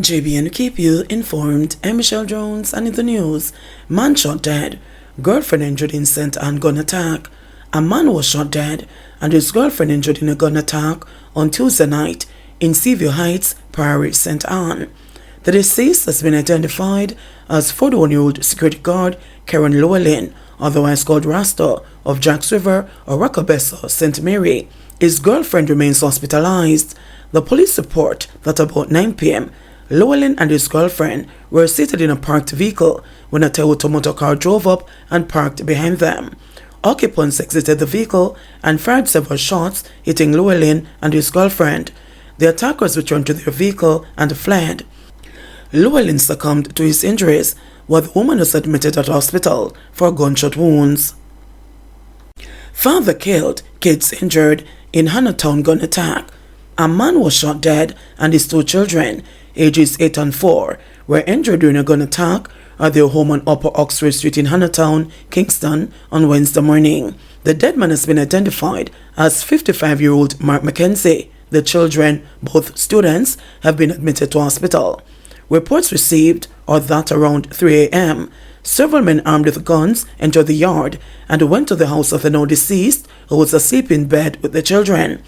JBNN keep you informed. I'm Michelle Jones, and in the news, man shot dead, girlfriend injured in St. Anne gun attack. A man was shot dead and his girlfriend injured in a gun attack on Tuesday night in Seaview Heights, Prairie, St. Anne. The deceased has been identified as 41-year-old security guard Karen Llewellyn, otherwise called Rasta, of Jacks River or Rockabessa, St. Mary. His girlfriend remains hospitalized. The police report that about 9 p.m., Llewellyn and his girlfriend were seated in a parked vehicle when a Toyota motor car drove up and parked behind them. Occupants exited the vehicle and fired several shots, hitting Llewellyn and his girlfriend. The attackers returned to their vehicle and fled. Llewellyn succumbed to his injuries, while the woman was admitted at hospital for gunshot wounds. Father killed, kids injured in Hannahtown gun attack. A man was shot dead and his two children, ages 8 and 4, were injured during a gun attack at their home on Upper Oxford Street in Hannahtown, Kingston, on Wednesday morning. The dead man has been identified as 55-year-old Mark Mackenzie. The children, both students, have been admitted to hospital. Reports received are that around 3 a.m., several men armed with guns entered the yard and went to the house of the now deceased, who was asleep in bed with the children.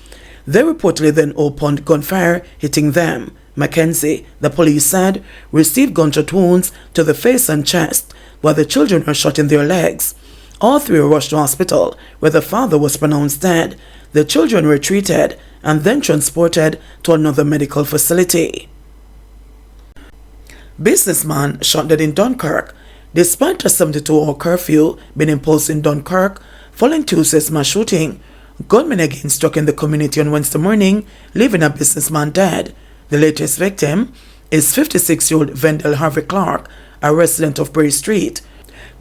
They reportedly then opened gunfire, hitting them. Mackenzie, the police said, received gunshot wounds to the face and chest, while the children were shot in their legs. All three were rushed to hospital, where the father was pronounced dead. The children were treated and then transported to another medical facility. Businessman shot dead in Dunkirk. Despite a 72-hour curfew being imposed in Dunkirk following Tuesday's mass shooting, gunmen again struck in the community on Wednesday morning, leaving a businessman dead. The latest victim is 56-year-old Vendel Harvey Clark, a resident of Bray Street.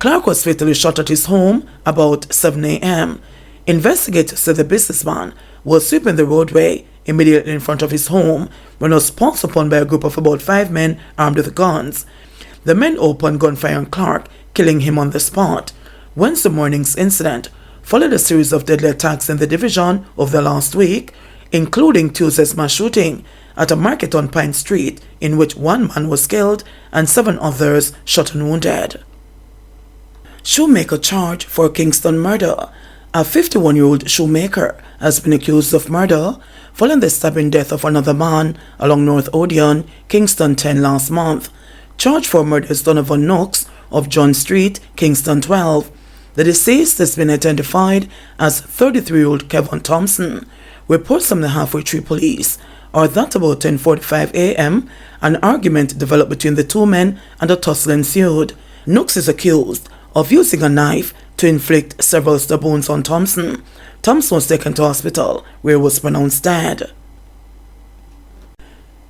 Clark was fatally shot at his home about 7 a.m. Investigators said the businessman was sweeping the roadway immediately in front of his home when he was pounced upon by a group of about 5 men armed with guns. The men opened gunfire on Clark, killing him on the spot. Wednesday morning's incident followed a series of deadly attacks in the division of the last week, including Tuesday's mass shooting at a market on Pine Street, in which 1 man was killed and 7 others shot and wounded. Shoemaker charged for Kingston murder. A 51-year-old shoemaker has been accused of murder following the stabbing death of another man along North Odeon, Kingston 10 last month. Charged for murder is Donovan Knox of John Street, Kingston 12. The deceased has been identified as 33-year-old Kevin Thompson. Reports from the Halfway Tree Police are that about 10:45 a.m., an argument developed between the two men and a tussle ensued. Knox is accused of using a knife to inflict several stab wounds on Thompson. Thompson was taken to hospital, where he was pronounced dead.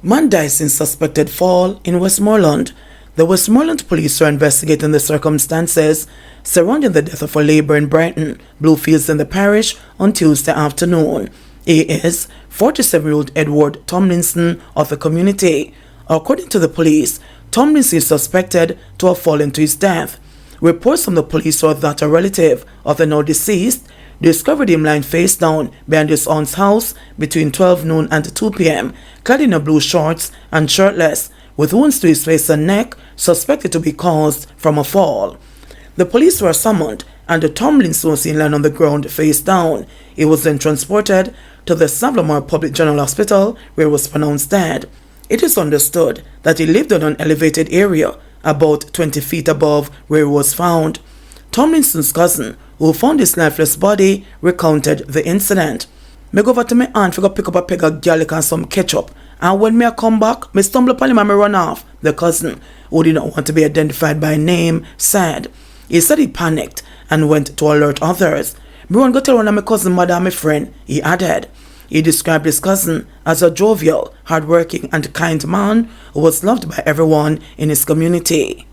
Man dies in suspected fall in Westmoreland. The Westmoreland police are investigating the circumstances surrounding the death of a laborer in Brighton, Bluefields in the parish, on Tuesday afternoon. He is 47-year-old Edward Tomlinson of the community. According to the police, Tomlinson is suspected to have fallen to his death. Reports from the police are that a relative of the now deceased discovered him lying face down behind his aunt's house between 12 noon and 2 p.m., clad in a blue shorts and shirtless, with wounds to his face and neck suspected to be caused from a fall. The police were summoned and the Tomlinson was seen lying on the ground face down. He was then transported to the Savlamar Public General Hospital, where he was pronounced dead. It is understood that he lived on an elevated area about 20 feet above where he was found. Tomlinson's cousin, who found his lifeless body, recounted the incident. "Me go over to my aunt to go pick up a peg of garlic and some ketchup, and when me a come back, me stumble upon him and me run off," the cousin, who did not want to be identified by name, said. He said he panicked and went to alert others. "Me run go tell one of my cousin mother and my friend," he added. He described his cousin as a jovial, hardworking and kind man who was loved by everyone in his community.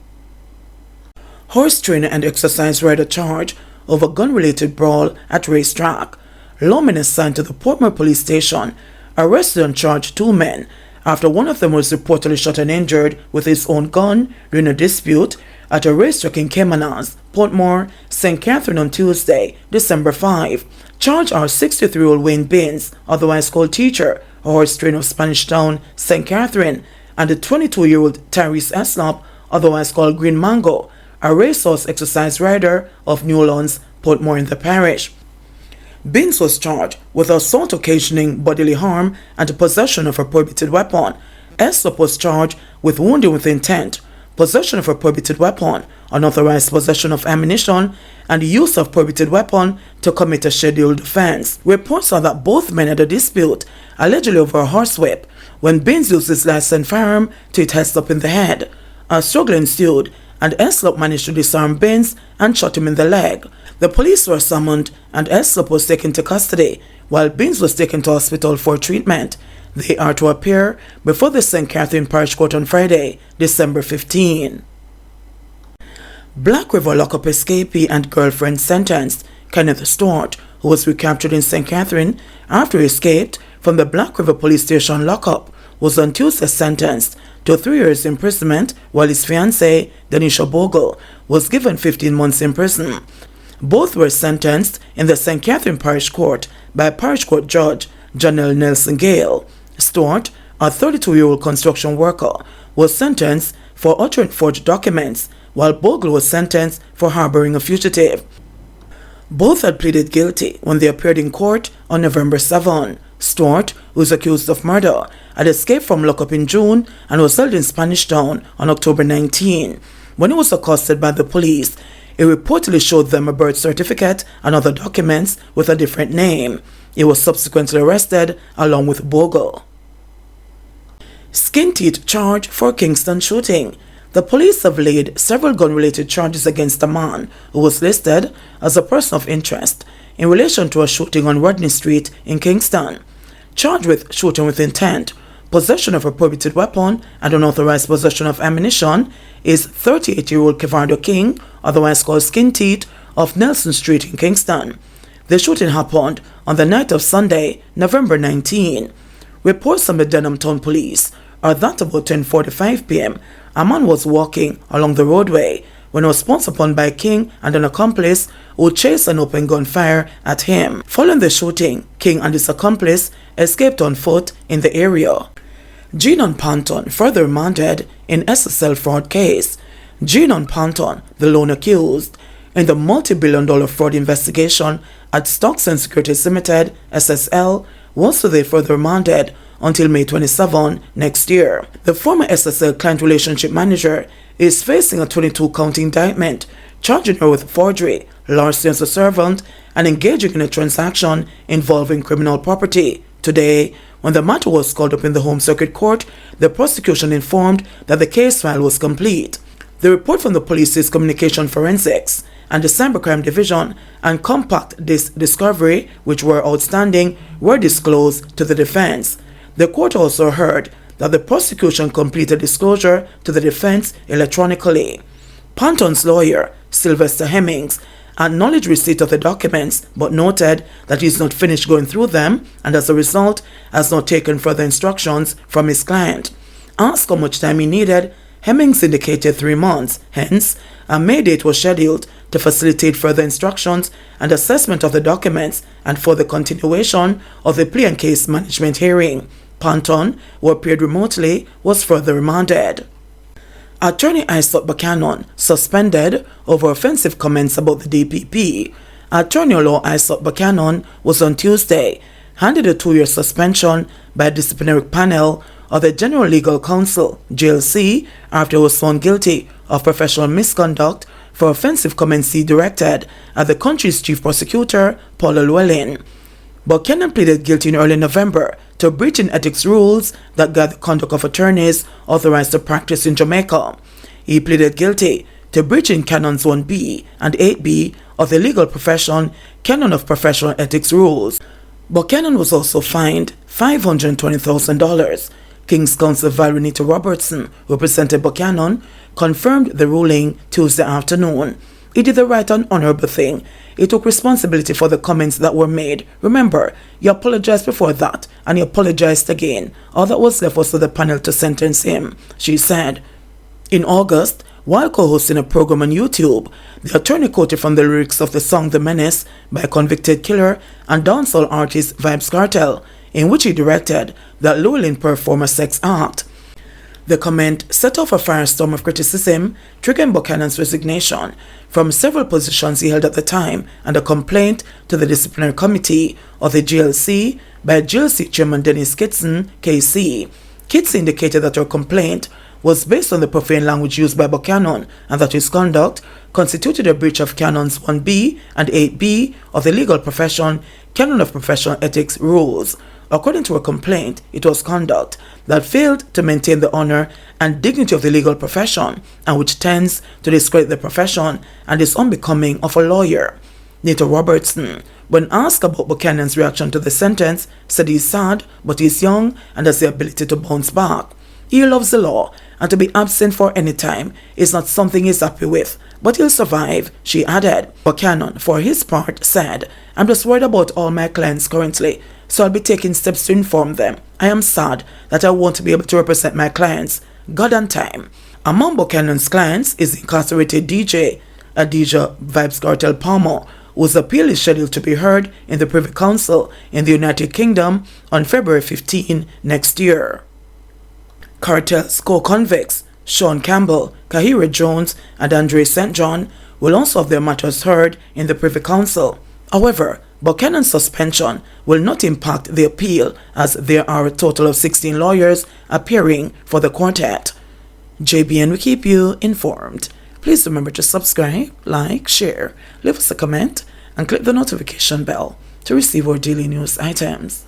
Horse trainer and exercise rider charge over gun-related brawl at racetrack. Lawmen assigned to the Portmore police station arrested and charged 2 men after one of them was reportedly shot and injured with his own gun during a dispute at a racetrack in Caymanas, Portmore, St. Catherine on Tuesday, December 5. Charged are 63-year-old Wayne Baines, otherwise called Teacher, a horse trainer of Spanish Town, St. Catherine, and the 22-year-old Tyrese Eslop, otherwise called Green Mango, a racehorse exercise rider of Newlands, Portmore in the parish. Binns was charged with assault occasioning bodily harm and possession of a prohibited weapon. Eslop was charged with wounding with intent, possession of a prohibited weapon, unauthorized possession of ammunition, and the use of prohibited weapon to commit a scheduled offense. Reports are that both men had a dispute, allegedly over a horsewhip, when Binns used his licensed firearm to hit Eslop in the head. A struggle ensued, and Eslop managed to disarm Binns and shot him in the leg. The police were summoned, and Eslop was taken to custody, while Binns was taken to hospital for treatment. They are to appear before the St. Catherine Parish Court on Friday, December 15. Black River Lockup escapee and girlfriend sentenced. Kenneth Stewart, who was recaptured in St. Catherine after he escaped from the Black River Police Station Lockup, was on Tuesday sentenced to 3 years imprisonment, while his fiancée, Denisha Bogle, was given 15 months in prison. Both were sentenced in the St. Catherine Parish Court by Parish Court Judge Janelle Nelson Gale. Stewart, a 32-year-old construction worker, was sentenced for uttering forged documents, while Bogle was sentenced for harboring a fugitive. Both had pleaded guilty when they appeared in court on November 7. Stewart, who is accused of murder, had escaped from lockup in June and was held in Spanish Town on October 19. When he was accosted by the police, he reportedly showed them a birth certificate and other documents with a different name. He was subsequently arrested along with Bogle. Skin teeth charge for Kingston shooting. The police have laid several gun-related charges against a man who was listed as a person of interest in relation to a shooting on Rodney Street in Kingston. Charged with shooting with intent, possession of a prohibited weapon, and unauthorized possession of ammunition is 38-year-old Kevardo King, otherwise called Skin Teeth, of Nelson Street in Kingston. The shooting happened on the night of Sunday, November 19. Reports from the Denham Town Police are that about 10:45 p.m., a man was walking along the roadway when he was pounced upon by King and an accomplice who chased and opened gunfire at him. Following the shooting, King and his accomplice escaped on foot in the area. Gannton Panton further remanded in SSL fraud case. Gannton Panton, the lone accused in the multi-billion-dollar fraud investigation at Stocks and Securities Limited, SSL, was today further remanded until May 27 next year. The former SSL client relationship manager is facing a 22-count indictment, charging her with forgery, larceny as a servant, and engaging in a transaction involving criminal property. Today, when the matter was called up in the Home Circuit Court, the prosecution informed that the case file was complete. The report from the police's communication forensics and the cybercrime division and compact disc discovery, which were outstanding, were disclosed to the defense. The court also heard that the prosecution completed disclosure to the defense electronically. Panton's lawyer, Sylvester Hemmings, acknowledged receipt of the documents but noted that he is not finished going through them and as a result has not taken further instructions from his client. Asked how much time he needed, Hemmings indicated 3 months. Hence, a May date was scheduled to facilitate further instructions and assessment of the documents and for the continuation of the plea and case management hearing. Panton, who appeared remotely, was further remanded. Attorney Isaac Buchanan suspended over offensive comments about the DPP. Attorney Law Isaac Buchanan was on Tuesday handed a 2-year suspension by a disciplinary panel of the General Legal Counsel, JLC, after he was found guilty of professional misconduct for offensive comments he directed at the country's chief prosecutor, Paula Llewellyn. Buchanan pleaded guilty in early November to breaching ethics rules that guide the conduct of attorneys authorized to practice in Jamaica. He pleaded guilty to breaching Canons 1B and 8B of the legal profession Canon of Professional Ethics Rules. Buchanan was also fined $520,000. King's Counsel Valerie Robertson, who represented Buchanan, confirmed the ruling Tuesday afternoon. He did the right and honorable thing. He took responsibility for the comments that were made. Remember, you apologized before that, and he apologized again. All that was left was for the panel to sentence him, she said. In August, while co-hosting a program on YouTube, the attorney quoted from the lyrics of the song The Menace by convicted killer and dancehall artist Vybz Kartel, in which he directed that Llewellyn perform a sex act. The comment set off a firestorm of criticism, triggering Buchanan's resignation from several positions he held at the time and a complaint to the disciplinary committee of the GLC by GLC Chairman Dennis Kingston, KC. Kingston indicated that her complaint was based on the profane language used by Buchanan and that his conduct constituted a breach of Canons 1B and 8B of the legal profession Canon of Professional Ethics rules. According to a complaint, it was conduct that failed to maintain the honor and dignity of the legal profession and which tends to discredit the profession and is unbecoming of a lawyer. Nato Robertson, when asked about Buchanan's reaction to the sentence, said he's sad, but he's young and has the ability to bounce back. He loves the law, and to be absent for any time is not something he's happy with, but he'll survive, she added. Buchanan, for his part, said, "I'm just worried about all my clients currently, so I'll be taking steps to inform them. I am sad that I won't be able to represent my clients. God and time." Among Buchanan's clients is incarcerated DJ Adija Vibes Cartel Palmer, whose appeal is scheduled to be heard in the Privy Council in the United Kingdom on February 15 next year. Cartel's co-convicts, Sean Campbell, Kahira Jones, and Andre St. John, will also have their matters heard in the Privy Council. However, Buchanan's suspension will not impact the appeal, as there are a total of 16 lawyers appearing for the quartet. JBN will keep you informed. Please remember to subscribe, like, share, leave us a comment, and click the notification bell to receive our daily news items.